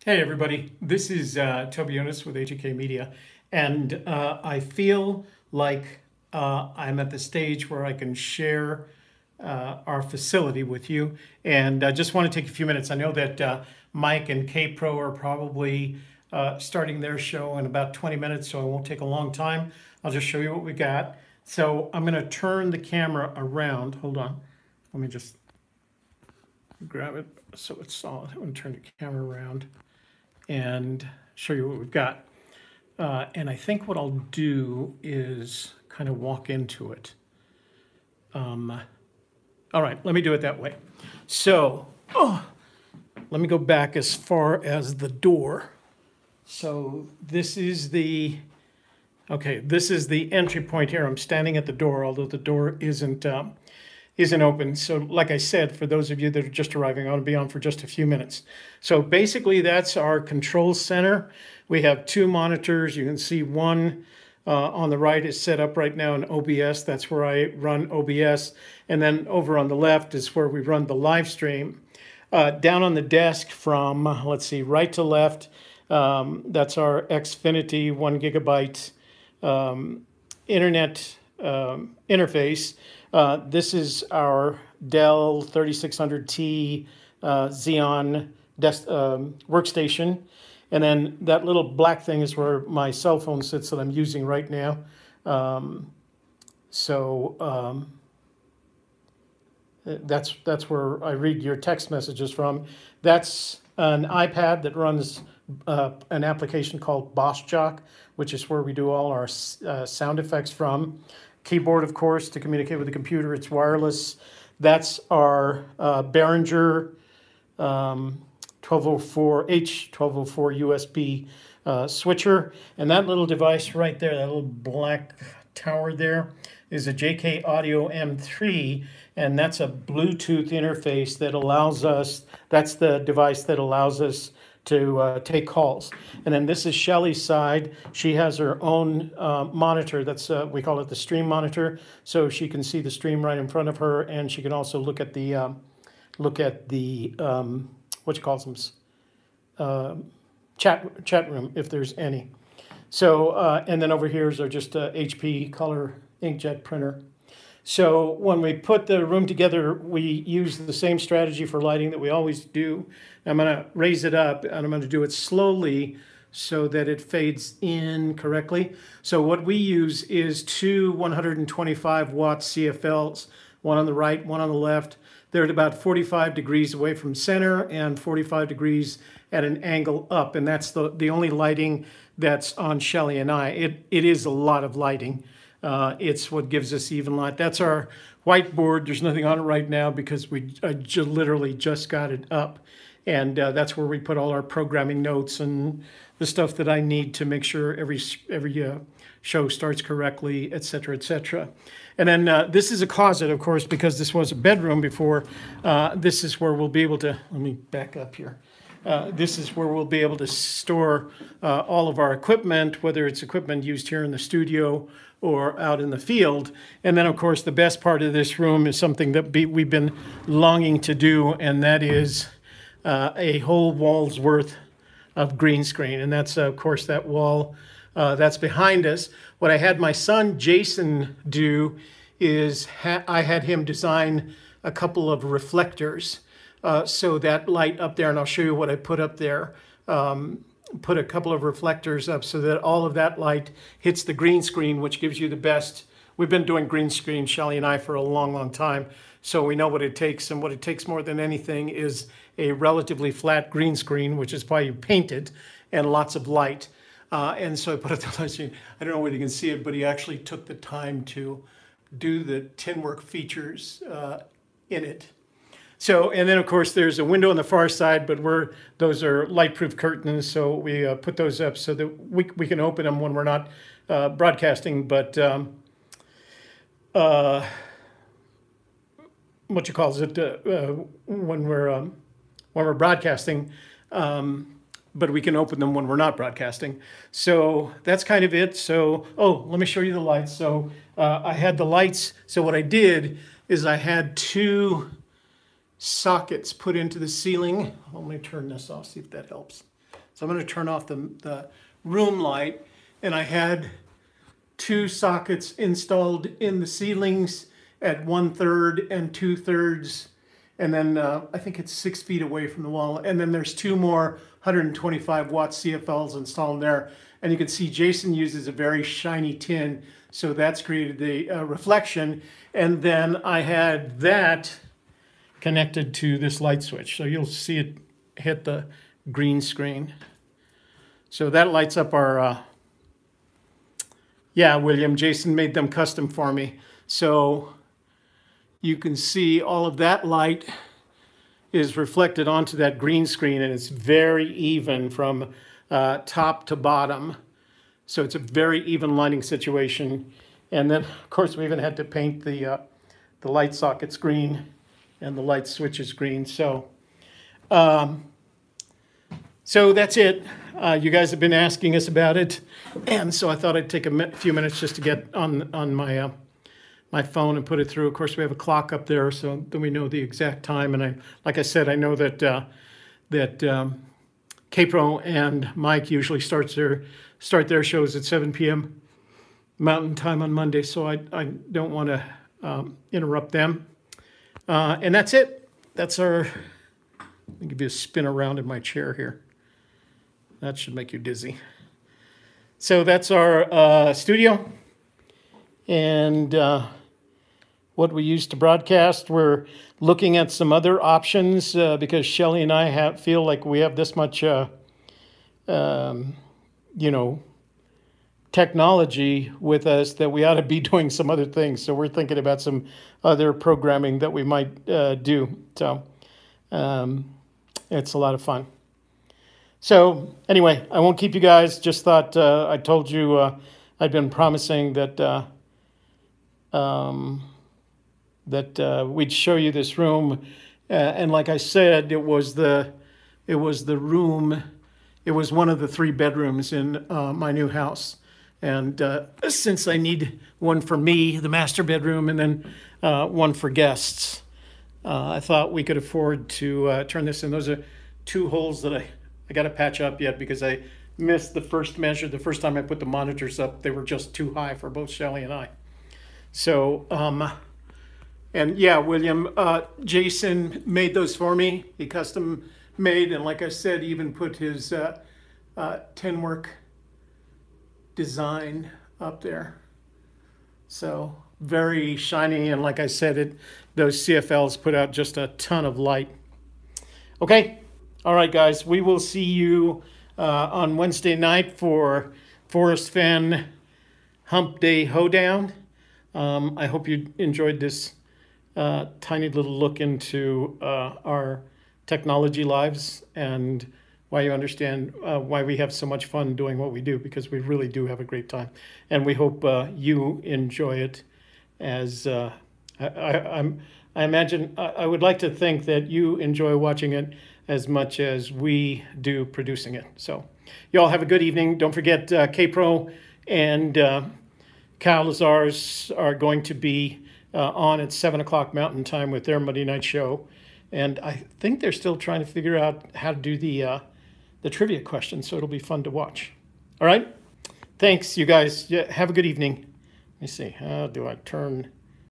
Hey everybody, this is Toby Younis with AKG Media, and I feel like I'm at the stage where I can share our facility with you, and I just want to take a few minutes. I know that Mike and K-Pro are probably starting their show in about 20 minutes, so it won't take a long time. I'll just show you what we got. So I'm going to turn the camera around. Hold on. Let me just grab it so it's solid. I'm going to turn the camera around and show you what we've got. And I think what I'll do is kind of walk into it. All right, let me do it that way. So, let me go back as far as the door. So this is the, this is the entry point here. I'm standing at the door, although the door isn't open. So like I said, for those of you that are just arriving, I'm going to be on for just a few minutes. So basically that's our control center. We have two monitors. You can see one on the right is set up right now in OBS. That's where I run OBS. And then over on the left is where we run the live stream. Down on the desk from, let's see, right to left, that's our Xfinity 1 gigabyte internet interface. This is our Dell 3600T Xeon workstation. And then that little black thing is where my cell phone sits that I'm using right now. That's where I read your text messages from. That's an iPad that runs an application called Boss Jock, which is where we do all our sound effects from. Keyboard, of course, to communicate with the computer. It's wireless. That's our Behringer 1204 USB switcher. And that little device right there, that little black tower there, is a JK Audio M3, and that's a Bluetooth interface that allows us, that's the device that allows us to take calls. And then this is Shelly's side. She has her own monitor. That's we call it the stream monitor, so she can see the stream right in front of her, and she can also look at the what you call them, chat room if there's any. So and then over here is our just HP color inkjet printer. So when we put the room together, we use the same strategy for lighting that we always do. I'm going to raise it up, and I'm going to do it slowly so that it fades in correctly. So what we use is two 125 watt CFLs, one on the right, one on the left. They're at about 45 degrees away from center and 45 degrees at an angle up, and that's the only lighting that's on Shelly and I. It is a lot of lighting. It's what gives us even light. That's our whiteboard. There's nothing on it right now because I literally just got it up. And that's where we put all our programming notes and the stuff that I need to make sure every show starts correctly, et cetera, et cetera. And then this is a closet, of course, because this was a bedroom before. This is where we'll be able to, let me back up here. This is where we'll be able to store all of our equipment, whether it's equipment used here in the studio or out in the field. And then, of course, the best part of this room is something that we've been longing to do, and that is a whole wall's worth of green screen. And that's, of course, that wall that's behind us. What I had my son, Jason, do is I had him design a couple of reflectors. So that light up there, and I'll show you what I put up there, put a couple of reflectors up so that all of that light hits the green screen, which gives you the best. We've been doing green screen, Shelly and I, for a long, long time. So we know what it takes, and what it takes more than anything is a relatively flat green screen, which is why you paint it, and lots of light. And so I put it the light screen. I don't know whether you can see it, but he actually took the time to do the tinwork features in it. So, and then of course there's a window on the far side, but those are light-proof curtains, so we put those up so that we can open them when we're not broadcasting. But what you call it when we're broadcasting, but we can open them when we're not broadcasting. So that's kind of it. So, let me show you the lights. So I had the lights. So what I did is I had two sockets put into the ceiling. Let me turn this off, see if that helps. So I'm going to turn off the room light, and I had 2 sockets installed in the ceilings at 1/3 and 2/3, and then I think it's 6 feet away from the wall, and then there's 2 more 125 watt CFLs installed there, and you can see Jason uses a very shiny tin, so that's created the reflection, and then I had that connected to this light switch, so you'll see it hit the green screen. So that lights up our, yeah, William, Jason made them custom for me. So you can see all of that light is reflected onto that green screen, and it's very even from top to bottom. So it's a very even lighting situation. And then, of course, we even had to paint the light sockets green and the light switches green. So that's it. You guys have been asking us about it, and so I thought I'd take a few minutes just to get on my my phone and put it through. Of course, we have a clock up there, so then we know the exact time. And like I said, I know that K-Pro and Mike usually start their shows at 7 p.m. Mountain Time on Monday, so I don't want to interrupt them. And that's it. That's our. Let me give you a spin around in my chair here. That should make you dizzy. So that's our studio. And what we use to broadcast, we're looking at some other options because Shelly and I feel like we have this much, technology with us that we ought to be doing some other things. So we're thinking about some other programming that we might do. So it's a lot of fun. So anyway, I won't keep you guys. Just thought I told you I'd been promising that we'd show you this room, and like I said, it was the room. It was one of the 3 bedrooms in my new house, and since I need one for me, the master bedroom, and then one for guests, I thought we could afford to turn this in. Those are 2 holes that I got to patch up yet because I missed the first measure. The first time I put the monitors up, they were just too high for both Shelly and I. So, and yeah, William, Jason made those for me. He custom made, and like I said, he even put his tin work design up there. So very shiny, and like I said, those CFLs put out just a ton of light. Okay. All right, guys, we will see you on Wednesday night for Forest Fen Hump Day Hoedown. I hope you enjoyed this tiny little look into our technology lives and why you understand why we have so much fun doing what we do, because we really do have a great time. And we hope you enjoy it as I imagine. I would like to think that you enjoy watching it as much as we do producing it. So you all have a good evening. Don't forget K-Pro and Kyle Lazars are going to be on at 7 o'clock Mountain Time with their Monday night show. And I think they're still trying to figure out how to do the trivia questions, so it'll be fun to watch. All right? Thanks, you guys. Yeah, have a good evening. Let me see. How do I turn